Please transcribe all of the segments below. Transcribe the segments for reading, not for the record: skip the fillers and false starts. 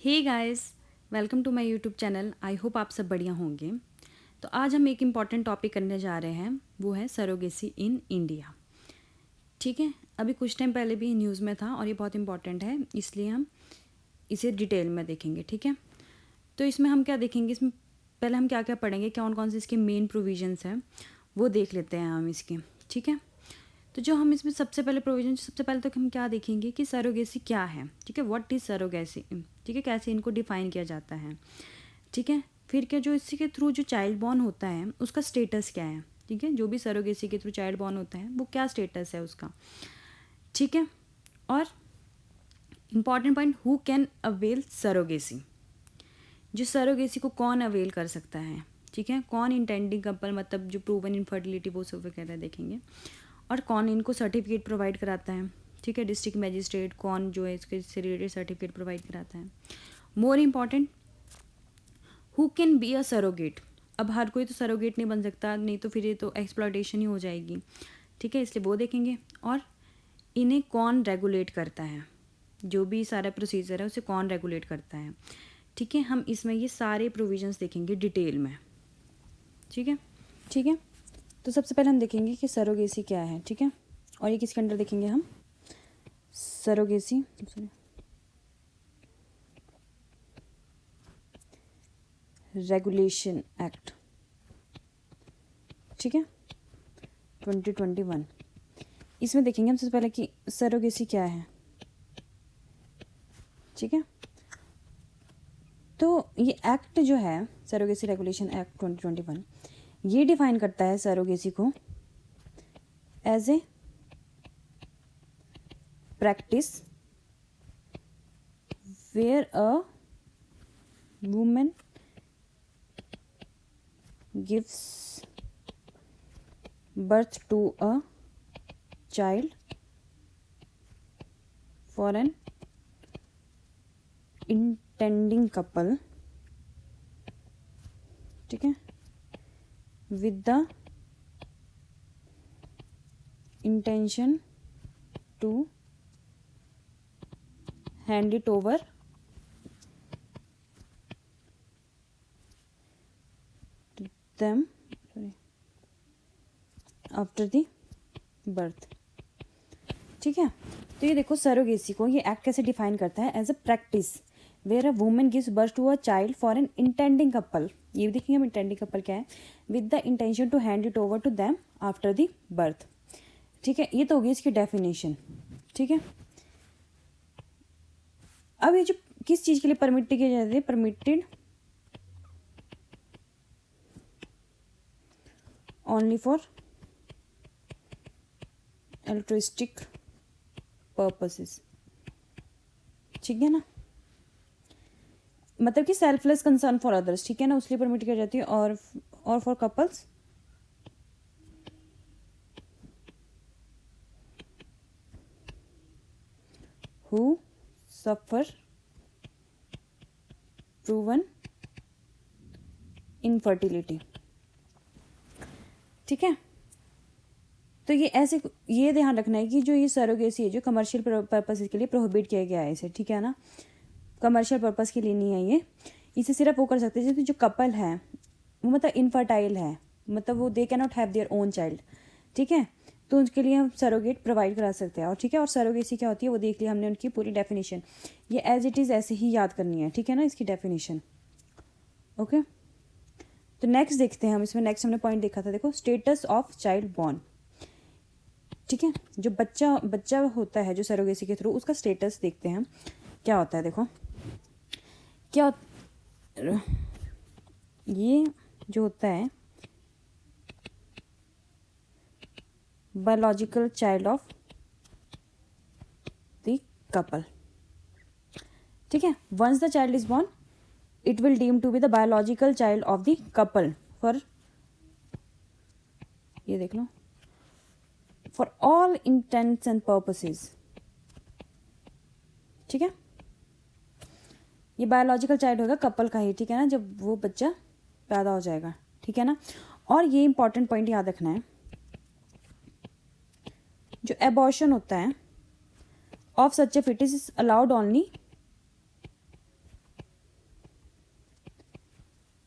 Hey guys, welcome to my YouTube channel. I hope आप सब बढ़िया होंगे। तो आज हम एक इम्पॉर्टेंट टॉपिक करने जा रहे हैं, वो है सरोगेसी इन इंडिया। ठीक है, अभी कुछ टाइम पहले भी न्यूज़ में था और ये बहुत इंपॉर्टेंट है, इसलिए हम इसे डिटेल में देखेंगे। ठीक है, तो इसमें हम क्या देखेंगे, इसमें पहले हम क्या क्या पढ़ेंगे, कौन कौन से इसके मेन प्रोविजंस हैं वो देख लेते हैं हम इसके। ठीक है, तो जो हम इसमें सबसे पहले प्रोविजन, सबसे पहले तो हम क्या देखेंगे कि सरोगेसी क्या है। ठीक है, व्हाट इज़ सरोगेसी। ठीक है, कैसे इनको डिफाइन किया जाता है। ठीक है, फिर क्या जो इसी के थ्रू जो चाइल्ड बॉर्न होता है उसका स्टेटस क्या है। ठीक है, जो भी सरोगेसी के थ्रू चाइल्ड बॉर्न होता है वो क्या स्टेटस है उसका। ठीक है, और important point, who can avail surrogacy. जो सरोगेसी को कौन अवेल कर सकता है। ठीक है, कौन इंटेंडिंग कपल, मतलब जो प्रूवन इनफर्टिलिटी वो सब वगैरह देखेंगे। और कौन इनको सर्टिफिकेट प्रोवाइड कराता है। ठीक है, डिस्ट्रिक्ट मजिस्ट्रेट कौन जो है इसके रिलेटेड सर्टिफिकेट प्रोवाइड कराता है। More important, who can be a surrogate. अब हर कोई तो सरोगेट नहीं बन सकता, नहीं तो फिर ये तो एक्सप्लॉयटेशन ही हो जाएगी। ठीक है, इसलिए वो देखेंगे। और इन्हें कौन रेगुलेट करता है, जो भी सारा प्रोसीजर है उसे कौन रेगुलेट करता है। ठीक है, हम इसमें ये सारे प्रोविजंस देखेंगे डिटेल में। ठीक है, ठीक है, तो सबसे पहले हम देखेंगे कि सरोगेसी क्या है। ठीक है, और ये किसके अंडर देखेंगे हम, सरोगेसी रेगुलेशन एक्ट। ठीक है, 2021। इसमें देखेंगे हम सबसे पहले कि सरोगेसी क्या है। ठीक है, तो ये एक्ट जो है सरोगेसी रेगुलेशन एक्ट 2021, ये डिफाइन करता है सरोगेसी को as a practice where a women gives birth to a child for an intending couple. ठीक है, with the intention to hand it over to them after the birth. ठीक है, तो ये देखो सरोगेसी को ये एक्ट कैसे डिफाइन करता है, as a practice where a women gives birth to a child for an intending couple. ये भी देखेंगे हम इंटेंडिंग कपल क्या है, with the intention to hand it over to them after the birth. ठीक है, ये तो होगी इसकी डेफिनेशन। ठीक है, अब ये जो किस चीज़ के लिए परमिटेड किया जाता है, permitted only for altruistic purposes. ठीक है ना, मतलब कि सेल्फलेस कंसर्न फॉर अदर्स। ठीक है ना, उसलिए परमिट किया जाती है। और for couples who suffer proven infertility. ठीक है, तो ये ऐसे, ये ध्यान रखना है कि जो ये सरोगेसी है जो कमर्शियल पर्पस के लिए प्रोहिबिट किया गया है इसे। ठीक है ना, कमर्शियल पर्पस के लिए नहीं है ये। इसे सिर्फ वो कर सकते हैं जैसे जो कपल है वो मतलब इनफर्टाइल है, मतलब वो they can not have their own child. ठीक है, तो उनके लिए हम सरोगेट प्रोवाइड करा सकते हैं। और ठीक है, और सरोगेसी क्या होती है वो देख लिया हमने, उनकी पूरी डेफिनेशन। ये एज इट इज़ ऐसे ही याद करनी है। ठीक है ना, इसकी डेफिनेशन। ओके, तो नेक्स्ट देखते हैं हम इसमें। नेक्स्ट हमने पॉइंट देखा था, देखो स्टेटस ऑफ चाइल्ड बॉर्न। ठीक है, जो बच्चा होता है जो सरोगेसी के थ्रू, उसका स्टेटस देखते हैं क्या होता है। देखो क्या ये जो होता है biological child of the couple. ठीक है, once the child is born it will deem to be the biological child of the couple for, ये देख लो, for all intents and purposes. ठीक है, ये बायोलॉजिकल चाइल्ड होगा कपल का ही। ठीक है ना, जब वो बच्चा पैदा हो जाएगा। ठीक है ना, और ये इंपॉर्टेंट पॉइंट याद रखना है, जो एबॉर्शन होता है of such a fetus is allowed only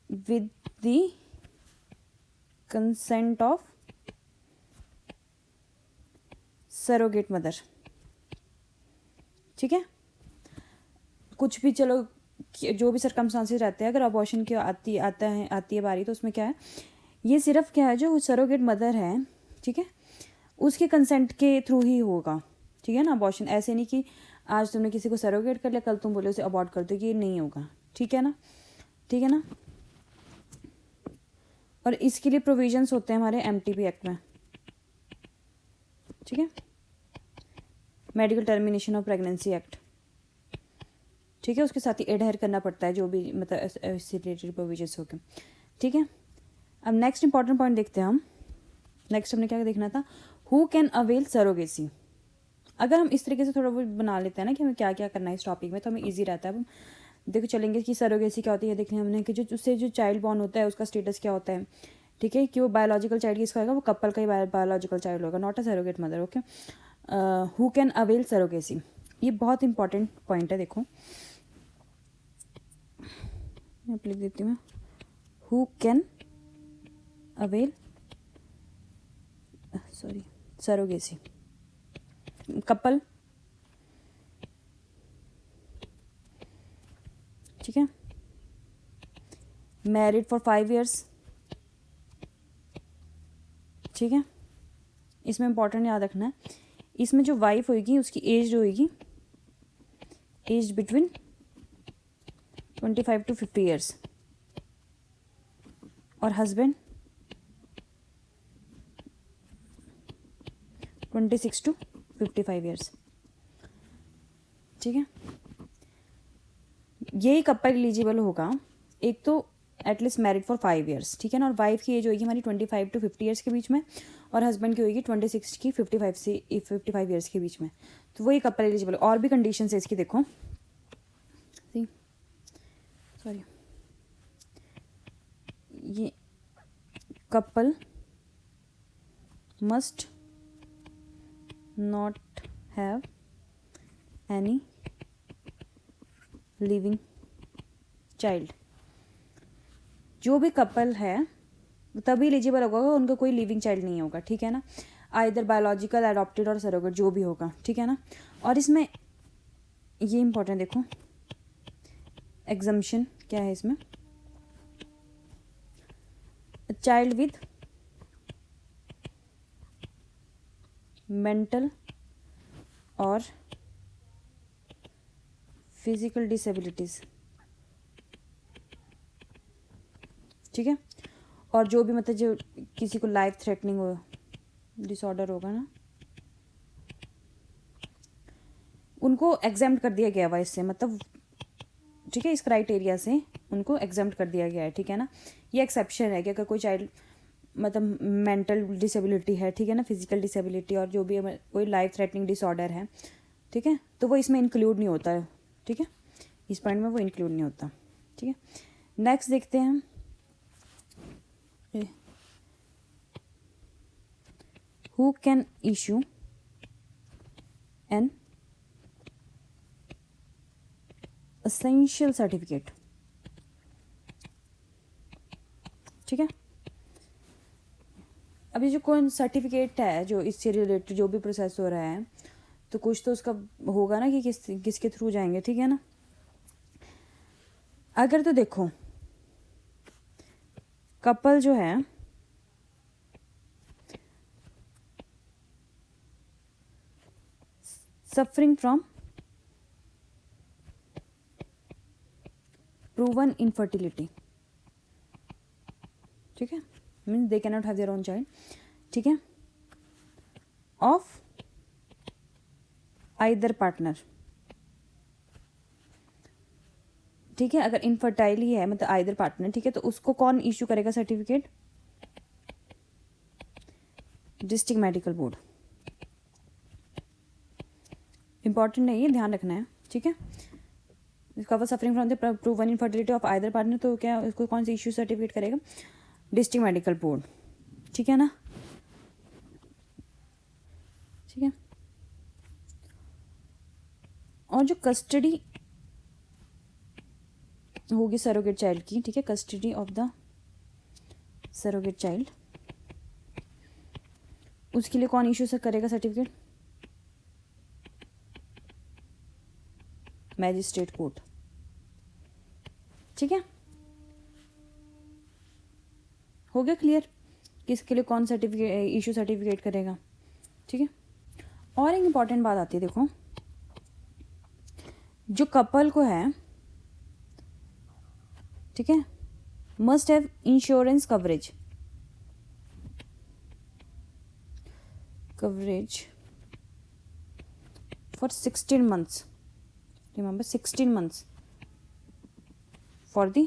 with the consent of surrogate mother. ठीक है, कुछ भी चलो जो भी सरकमस्टांसेस रहते हैं, अगर अबॉर्शन की आती है बारी, तो उसमें क्या है, ये सिर्फ क्या है, जो सरोगेट मदर है, ठीक है, उसके कंसेंट के थ्रू ही होगा। ठीक है ना, अबॉर्शन ऐसे नहीं कि आज तुमने किसी को सरोगेट कर लिया, कल तुम बोले उसे अबॉर्ट कर दो, कि ये नहीं होगा। ठीक है ना, ठीक है ना। और इसके लिए प्रोविजंस होते हैं हमारे एमटीपी एक्ट में। ठीक है, medical termination of pregnancy act. ठीक है, उसके साथ ही एडहेयर करना पड़ता है, जो भी मतलब इससे रिलेटेड प्रोविजंस हो गए। ठीक है, अब नेक्स्ट इंपॉर्टेंट पॉइंट देखते हैं हम। नेक्स्ट हमने क्या देखना था, हु कैन अवेल सरोगेसी। अगर हम इस तरीके से थोड़ा बहुत बना लेते हैं ना कि हमें क्या क्या करना है इस टॉपिक में, तो हमें ईजी रहता है। अब देखो चलेंगे कि सरोगेसी क्या होती है, देख लिया हमने कि जो उससे जो चाइल्ड बॉर्न होता है उसका स्टेटस क्या होता है। ठीक है, कि वो बायोलॉजिकल चाइल्ड किसका होगा, वो कपल का ही बायोलॉजिकल चाइल्ड होगा, not a surrogate mother. Okay, who can avail surrogacy, ये बहुत इंपॉर्टेंट पॉइंट है। देखो मैं लिख देती हूँ, who can avail surrogacy, couple. ठीक है, मैरिड फॉर 5 years। ठीक है, इसमें इंपॉर्टेंट याद रखना है, इसमें जो वाइफ होगी उसकी एज होगी एज बिटवीन 25 to 50 years, और हस्बैंड 26 to 55 years। ठीक है, यही कपल एलिजिबल होगा। एक तो एटलीस्ट मैरिड फॉर 5 years, ठीक है ना, और वाइफ की एज होगी हमारी 25 to 50 years के बीच में, और हस्बैंड की होगी 26 की 55 years के बीच में, तो वही कपल एलिजिबल। और भी कंडीशन है इसकी, देखो सॉरी, ये couple must not have any living child. जो भी कपल है तभी एलिजिबल होगा उनका कोई लिविंग चाइल्ड नहीं होगा। ठीक है ना, आइदर बायोलॉजिकल, एडॉप्टेड और सरोगेट, जो भी होगा। ठीक है ना, और इसमें ये इंपॉर्टेंट देखो, एग्जम्पशन क्या है इसमें, चाइल्ड विद मेंटल और फिजिकल डिसेबिलिटीज। ठीक है, और जो भी मतलब जो किसी को लाइफ थ्रेटनिंग हो डिसऑर्डर होगा ना, उनको एग्जाम्प्ट कर दिया गया हुआ इससे, मतलब ठीक है, इस क्राइटेरिया से उनको एग्जाम्प्ट कर दिया गया है। ठीक है ना, ये एक्सेप्शन है कि अगर कोई चाइल्ड मतलब मेंटल डिसेबिलिटी है, ठीक है ना, फिजिकल डिसेबिलिटी, और जो भी कोई लाइफ थ्रेटनिंग डिसऑर्डर है, ठीक है, तो वो इसमें इंक्लूड नहीं होता है। ठीक है, इस पॉइंट में वो इंक्लूड नहीं होता। ठीक है, नेक्स्ट देखते हैं हम, who can issue an essential certificate. ठीक है, अभी जो कौन सर्टिफिकेट है, जो इससे रिलेटेड जो भी प्रोसेस हो रहा है, तो कुछ तो उसका होगा ना कि किसके थ्रू जाएंगे। ठीक है ना, अगर तो देखो कपल जो है सफरिंग फ्रॉम प्रूवन इनफर्टिलिटी, ठीक है, means they can not have their own child. ठीक है, ऑफ आइदर पार्टनर। ठीक है, अगर इनफर्टाइल ही है मतलब आइदर पार्टनर, ठीक है, तो उसको कौन इशू करेगा certificate, district medical board. Important नहीं है, ध्यान रखना है। ठीक है, cover suffering from the proven infertility of either partner, तो क्या उसको कौन सी इशू सर्टिफिकेट करेगा, डिस्ट्रिक्ट मेडिकल बोर्ड। ठीक है ना, ठीक है, और जो कस्टडी होगी सरोगेट चाइल्ड की, ठीक है, custody of the surrogate child, उसके लिए कौन इशू से करेगा सर्टिफिकेट? मैजिस्ट्रेट कोर्ट, ठीक है, हो गया क्लियर किसके लिए कौन सर्टिफिकेट इशू सर्टिफिकेट करेगा, ठीक है। और एक इम्पॉर्टेंट बात आती है, देखो जो कपल को है, ठीक है, must have insurance coverage for 16 months, remember 16 months for the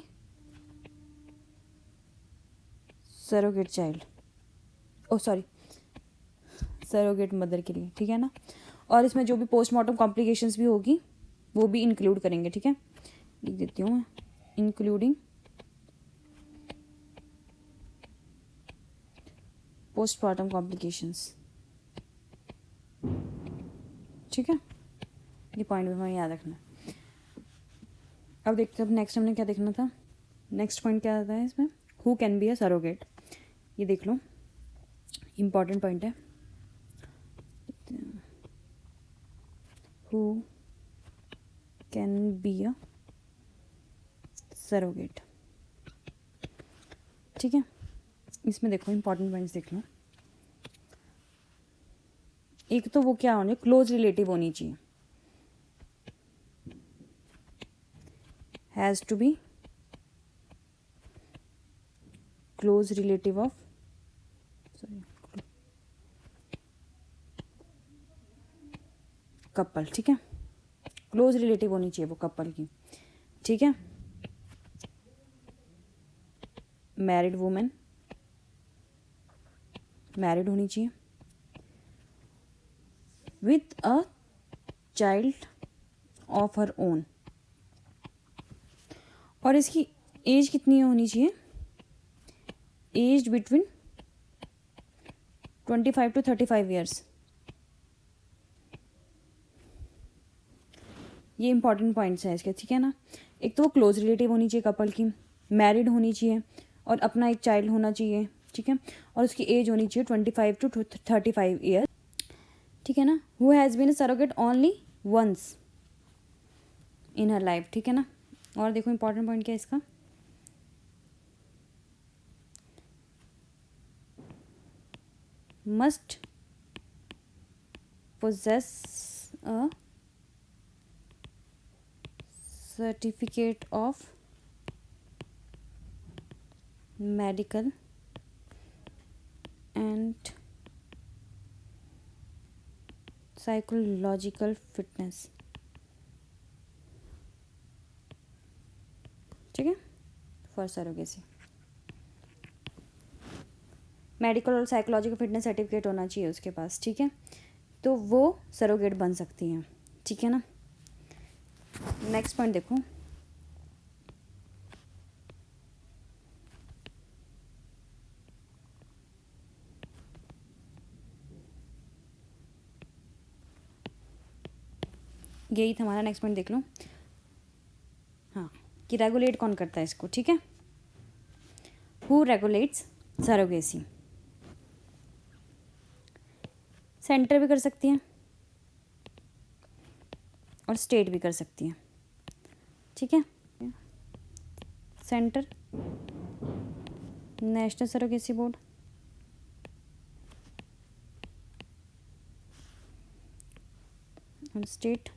surrogate child, oh sorry surrogate mother के लिए, ठीक है ना। और इसमें जो भी पोस्टमार्टम कॉम्प्लिकेशंस भी होगी वो भी इंक्लूड करेंगे, ठीक है, लिख देती हूँ मैं, इंक्लूडिंग पोस्टमार्टम कॉम्प्लिकेशंस, ठीक है, ये पॉइंट भी हमें याद रखना है। अब देखते हैं, अब नेक्स्ट हमने क्या देखना था, नेक्स्ट पॉइंट क्या आता है इसमें, who can be a surrogate, ये देख लो, इम्पॉर्टेंट पॉइंट है, who can be a surrogate, ठीक है। इसमें देखो इम्पॉर्टेंट पॉइंट्स देख लो, एक तो वो क्या होने, क्लोज रिलेटिव होनी चाहिए, has to be close relative of, sorry, couple, ठीक है, क्लोज रिलेटिव होनी चाहिए वो कपल की, ठीक है, मैरिड वुमेन, मैरिड होनी चाहिए, with a child of her own, और इसकी एज कितनी होनी चाहिए, एज बिटवीन 25 to 35 ईयर्स, ये इंपॉर्टेंट पॉइंट्स हैं इसके, ठीक है ना। एक तो वो क्लोज रिलेटिव होनी चाहिए कपल की, मैरिड होनी चाहिए और अपना एक चाइल्ड होना चाहिए, ठीक है, और उसकी एज होनी चाहिए 25 to 35 ईयर, ठीक है ना। Who has been a surrogate only once in her life, ठीक है ना। और देखो इंपॉर्टेंट पॉइंट क्या है इसका, must possess a certificate of medical and psychological fitness, ठीक है, फॉर सरोगेसी, मेडिकल और साइकोलॉजिकल फिटनेस सर्टिफिकेट होना चाहिए उसके पास, ठीक है, तो वो सरोगेट बन सकती हैं, ठीक है ना। नेक्स्ट पॉइंट देखो, यही था हमारा, नेक्स्ट पॉइंट देख लो, हाँ, कि रेगुलेट कौन करता है इसको, ठीक है, हु रेगुलेट्स सरोगेसी, सेंटर भी कर सकती हैं और स्टेट भी कर सकती हैं, ठीक है, सेंटर नेशनल सरोगेसी बोर्ड, और स्टेट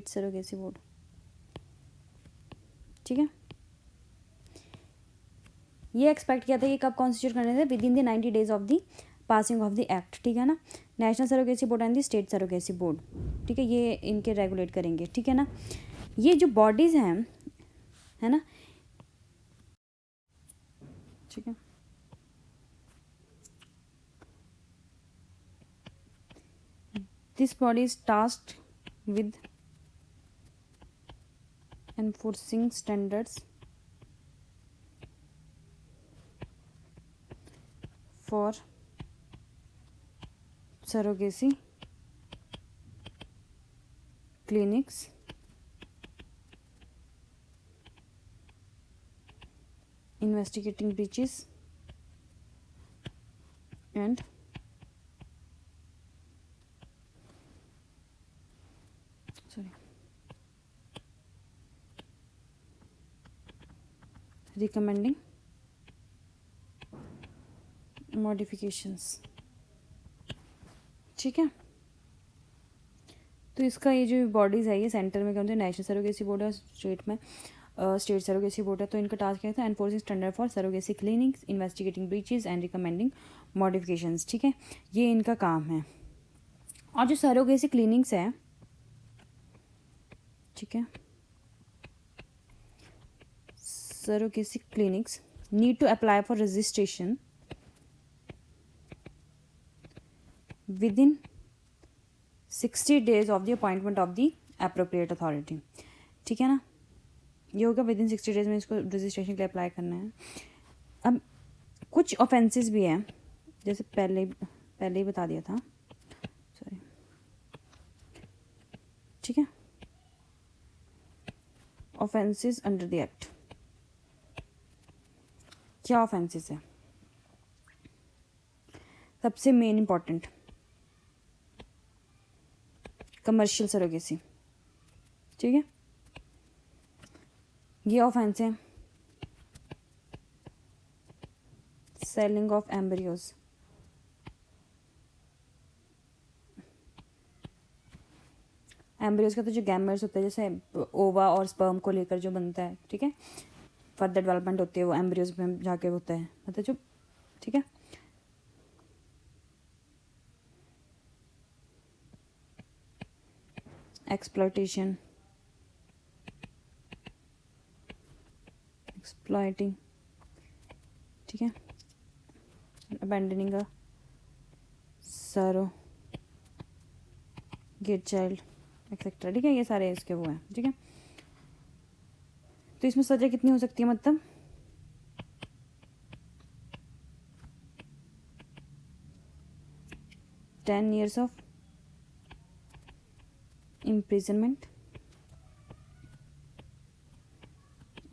सरोगेसी बोर्ड, ठीक है। ये एक्सपेक्ट किया था कि कब कॉन्स्टिट्यूट करने थे, with in the 90 days of the passing of the act, ठीक है ना। National surrogacy board and the state surrogacy board, ठीक है, ये इनके रेगुलेट करेंगे, ठीक है ना। ये जो बॉडीज़ हैं, है ना, ठीक है, this body is tasked with enforcing standards for surrogacy clinics investigating breaches and recommending modifications। ठीक है, तो इसका ये जो बॉडीज़ है ये सेंटर में कौन सी, नेशनल सरोगेसी बोर्ड है, स्टेट में स्टेट सरोगेसी बोर्ड है। तो इनका टास्क क्या था, enforcing standard for surrogacy clinics, investigating breaches and recommending modifications. ठीक है, ये इनका काम है। और जो सरोगेसी क्लिनिक्स है, ठीक है, surrogacy clinics need to apply for registration within 60 days of the appointment of the appropriate authority। ठीक है ना, ये होगा विदिन 60 डेज में इसको रजिस्ट्रेशन के लिए अप्लाई करना है। अब कुछ ऑफेंसेस भी हैं, जैसे पहले ही बता दिया था, सॉरी। ठीक है, ऑफेंसेस अंडर द एक्ट क्या ऑफेंसेस है? सबसे मेन इंपॉर्टेंट कमर्शियल सरोगेसी। ठीक है, ये ऑफेंस है सेलिंग ऑफ एम्ब्रियोज, एम्ब्रियोज का तो जो गैमेट्स होते हैं, जैसे ओवा और स्पर्म को लेकर जो बनता है, ठीक है, फर्दर डेवलपमेंट होती है वो एम्ब्रियोज में जाके होता है, मतलब जो, ठीक है। एक्सप्लॉयटेशन, एक्सप्लॉयटिंग, ठीक है, अबैंडनिंग अ सरोगेट चाइल्ड एक्सेट्रा। ठीक है, ये सारे इसके वो हैं। ठीक है, तो इसमें सजा कितनी हो सकती है, मतलब 10 years of imprisonment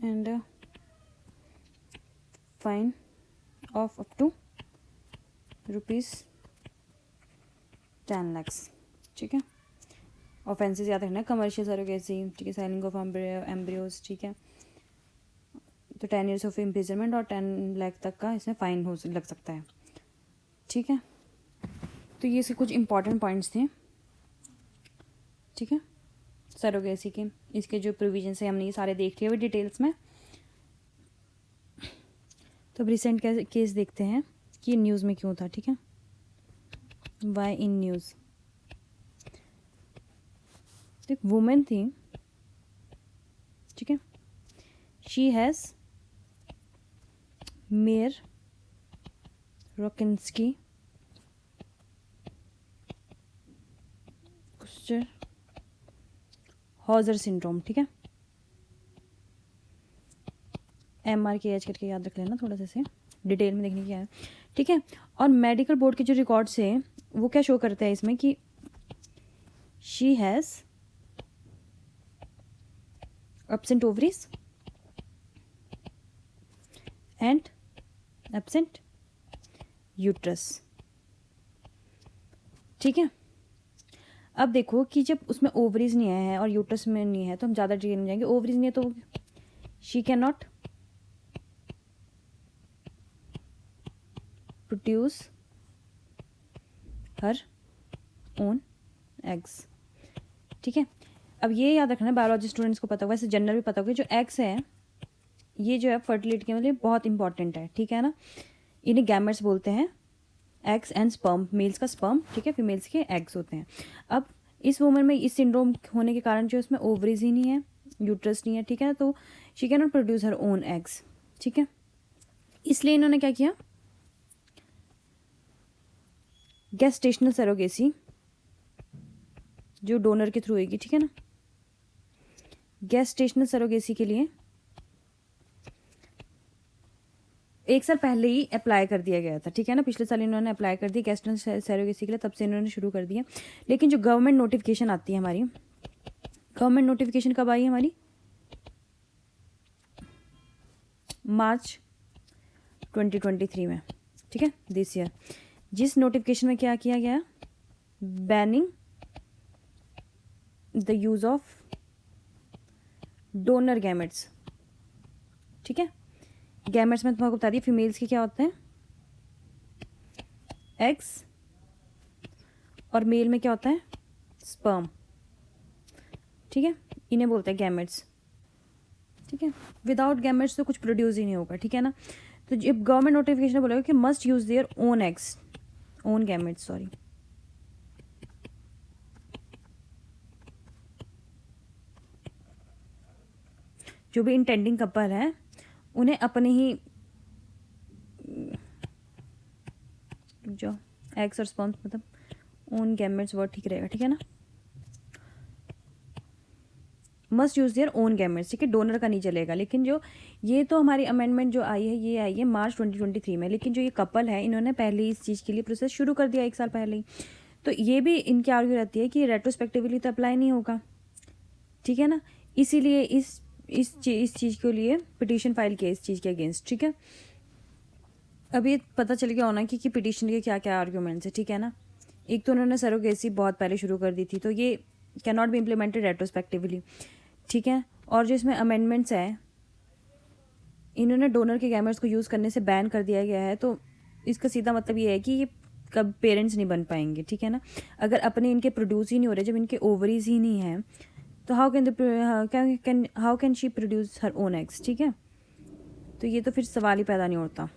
and a fine of up to ₹10 lakhs। ठीक है, ऑफेंसेस याद रखना, कमर्शियल सरोगेसी, ठीक है, सेलिंग ऑफ एम्ब्रियोज, ठीक है, तो 10 years ऑफ इम्प्रिजनमेंट और 10 लाख तक का इसमें फ़ाइन लग सकता है। ठीक है, तो ये से कुछ इंपॉर्टेंट पॉइंट्स थे। ठीक है, सरोगेसी के इसके जो प्रोविजंस है हमने ये सारे देख लिए हुए डिटेल्स में। तो अब रिसेंट केस देखते हैं कि न्यूज़ में क्यों था। ठीक है, वाई इन न्यूज़। एक वुमेन थी, ठीक है, शी हैज़ मेयर रोकिंस्की हॉजर सिंड्रोम। ठीक है, MRKH करके याद रख लेना, थोड़ा सा से डिटेल में देखने की है। ठीक है, और मेडिकल बोर्ड के जो रिकॉर्ड्स हैं वो क्या शो करते हैं इसमें कि she has absent ovaries and absent uterus. ठीक है, अब देखो कि जब उसमें ओवरीज नहीं है और यूट्रस में नहीं है तो हम ज़्यादा डिटेल में जाएंगे। ओवरीज नहीं है तो she can not produce her own eggs. ठीक है, अब ये याद रखना, बायोलॉजी स्टूडेंट्स को पता होगा, वैसे जनरल भी पता होगा, जो एग्स है ये जो है फर्टिलिटी के लिए बहुत इंपॉर्टेंट है। ठीक है ना, इन्हें गैमेट्स बोलते हैं, एग्स एंड स्पर्म, मेल्स का स्पर्म, ठीक है, फीमेल्स के एग्स होते हैं। अब इस वुमन में इस सिंड्रोम होने के कारण जो इसमें ओवरीज ही नहीं है, यूट्रस नहीं है, ठीक है, तो she can not produce her own eggs. ठीक है, इसलिए इन्होंने क्या किया, गेस्टेशनल सरोगेसी जो डोनर के थ्रू होगी, ठीक है ना, गेस्टेशनल सरोगेसी के लिए 1 साल पहले ही अप्लाई कर दिया गया था। ठीक है ना, पिछले साल इन्होंने अप्लाई कर दिया गेस्टेशनल सरोगेसी के लिए, तब से इन्होंने शुरू कर दिया। लेकिन जो गवर्नमेंट नोटिफिकेशन आती है हमारी गवर्नमेंट नोटिफिकेशन कब आई हमारी? मार्च 2023 में, ठीक है, दिस ईयर। जिस नोटिफिकेशन में क्या किया गया? Banning the use of donor gametes, ठीक है। गैमेट्स में तुमको बता दिया फीमेल्स के क्या होते हैं? एग्स, और मेल में क्या होता है? स्पर्म, ठीक है। इन्हें बोलते हैं गैमेट्स, ठीक है। विदाउट गैमेट्स तो कुछ प्रोड्यूस ही नहीं होगा, ठीक है ना। तो जब गवर्नमेंट नोटिफिकेशन बोलेगा कि must use their own eggs, own gametes, sorry, जो भी इंटेंडिंग कपल है उन्हें अपने ही जो एग्स और स्पर्म, मतलब ओन गैमेट्स वर्ड ठीक रहेगा, ठीक है ना। Must use their own gametes, ठीक है, डोनर का नहीं चलेगा। लेकिन जो ये तो हमारी अमेंडमेंट जो आई है ये आई है मार्च 2023 में, लेकिन जो ये कपल है इन्होंने पहले ही इस चीज़ के लिए प्रोसेस शुरू कर दिया 1 साल पहले ही। तो ये भी इनकी आर्ग्यू रहती है कि रेट्रोस्पेक्टिवली तो अप्लाई नहीं होगा, ठीक है ना। इसीलिए इस चीज़ के लिए पिटीशन फाइल किया इस चीज़ के अगेंस्ट, ठीक है। अब ये पता चल गया होना कि पिटीशन के क्या क्या आर्ग्यूमेंट्स है, ठीक है ना। एक तो उन्होंने सरोगेसी बहुत पहले शुरू कर दी थी, तो ये can not be implemented retrospectively, ठीक है। और जो इसमें अमेंडमेंट्स है, इन्होंने डोनर के गैमेट्स को यूज़ करने से बैन कर दिया गया है। तो इसका सीधा मतलब ये है कि ये कब पेरेंट्स नहीं बन पाएंगे, ठीक है ना। अगर अपने इनके प्रोड्यूस ही नहीं हो रहे, जब इनके ओवरीज ही नहीं हैं, तो how can she produce her own eggs, ठीक है। तो ये तो फिर सवाल ही पैदा नहीं होता।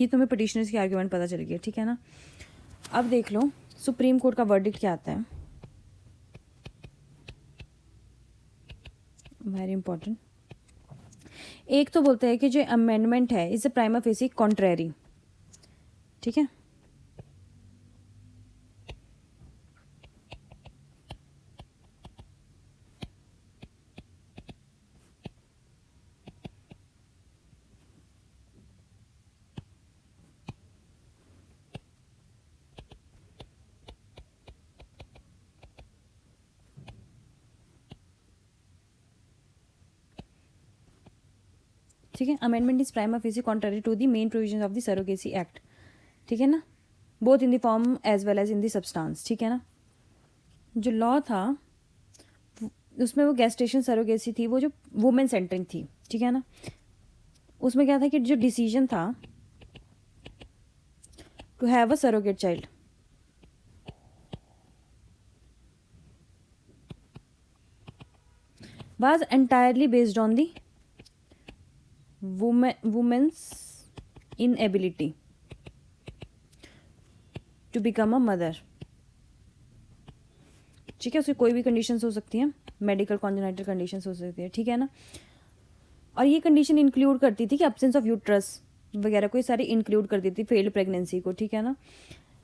ये तुम्हें पिटिशनर्स की आर्ग्यूमेंट पता चल गया, ठीक है ना। अब देख लो सुप्रीम कोर्ट का वर्डिक्ट क्या आता है, वेरी इंपॉर्टेंट। एक तो बोलते हैं कि जो अमेंडमेंट है is a prima facie contrary, ठीक है। ठीक है, amendment is prima facie contrary to the main provision of the surrogacy act, ठीक है ना, both in the form as well as in the substance, ठीक है ना। जो लॉ था उसमें वो गेस्टेशन सरोगेसी थी, वो जो वुमेन सेंटरिंग थी, ठीक है ना। उसमें क्या था कि जो डिसीजन था to have a surrogate child was entirely based on the woman's inability to become a mother, ठीक है। उसकी कोई भी कंडीशंस हो सकती हैं, मेडिकल कॉन्जेनाइटल कंडीशंस हो सकती है, ठीक है ना। और ये कंडीशन इंक्लूड करती थी कि एब्सेंस ऑफ यूट्रस वगैरह को, ये सारी इंक्लूड कर दी थी फेल्ड प्रेगनेंसी को, ठीक है ना।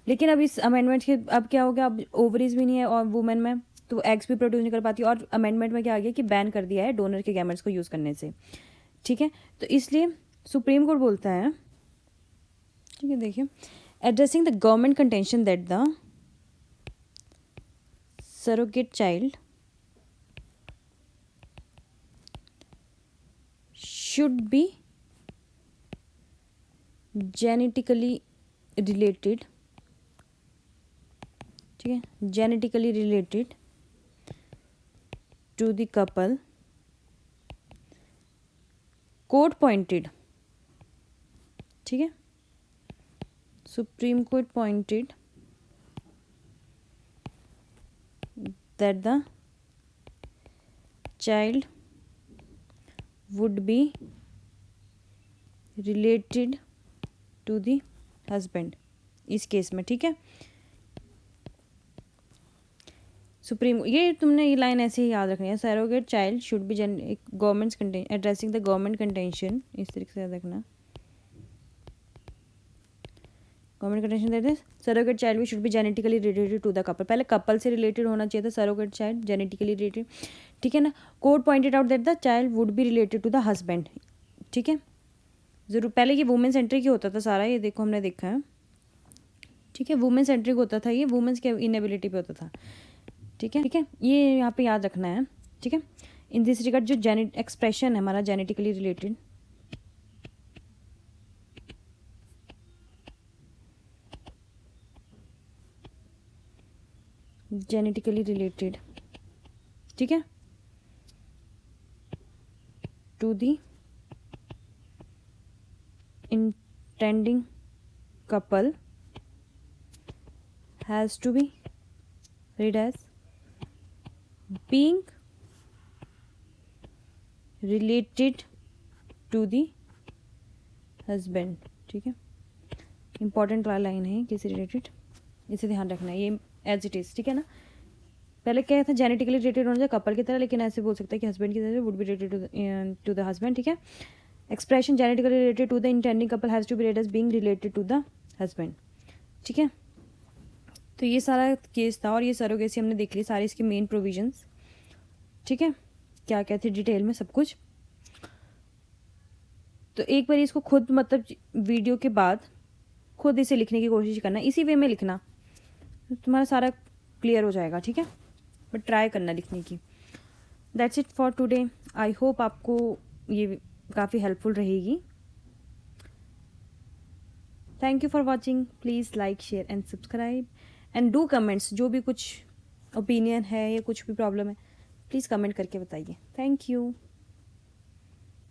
लेकिन अब इस अमेंडमेंट के अब क्या हो गया, अब ओवरीज भी नहीं है और वुमेन में, तो एग्स भी प्रोड्यूस नहीं कर पाती। और अमेंडमेंट में क्या आ गया कि बैन कर दिया है डोनर के गैमेट्स को यूज़ करने से, ठीक है। तो इसलिए सुप्रीम कोर्ट बोलता है, ठीक है, देखिए, addressing the government contention that the surrogate child should be genetically related, ठीक है, genetically related to the couple, court pointed, ठीक है, supreme court pointed that the child would be related to the husband इस case में, ठीक है। Supreme, ये तुमने ये लाइन ऐसे ही याद रखनी है, surrogate child should be governments addressing the government contention, इस तरीके से याद रखना। गवर्नमेंट कंटेंशन देते हैं सरोगेट चाइल्ड भी should be genetically related to the couple, पहले कपल से रिलेटेड होना चाहिए था सरोगेट चाइल्ड, जेनेटिकली रिलेटेड, ठीक है ना। Court pointed out that the child would be related to the husband, ठीक है। जरूर पहले ये वुमेन सेंट्रिक ही होता था सारा, ये देखो हमने देखा है, ठीक है, वुमेन सेंट्रिक होता था, ये वुमेन्स के इनएबिलिटी पे होता था, ठीक है, ये यहाँ पे याद रखना है। ठीक है, इन दिस रिगार्ड जो एक्सप्रेशन है हमारा जेनेटिकली रिलेटेड, ठीक है, to the intending couple has to be read as being related to the husband। ठीक है, इंपॉर्टेंट वाला लाइन है किसी रिलेटेड, इसे ध्यान रखना है, ये एज इट इज़। ठीक है ना, पहले क्या था, जेनेटिकली रिलेटेड होना चाहिए कपल की तरह, लेकिन ऐसे बोल सकता है कि हस्बैंड की तरह would be related to the husband. ठीक है, expression genetically related to the intending couple has to be read as being related to the husband. ठीक है, तो ये सारा केस था और ये सरोगेसी हमने देख ली, सारी इसकी मेन प्रोविजंस। ठीक है, क्या क्या थे डिटेल में सब कुछ। तो एक बार इसको खुद मतलब वीडियो के बाद खुद इसे लिखने की कोशिश करना, इसी वे में लिखना, तो तुम्हारा सारा क्लियर हो जाएगा। ठीक है, बट ट्राई करना लिखने की। That's it for today. I hope आपको ये काफ़ी हेल्पफुल रहेगी। Thank you for watching. Please like, share and subscribe and do comments. जो भी कुछ ओपिनियन है या कुछ भी प्रॉब्लम है प्लीज़ कमेंट करके बताइए। Thank you.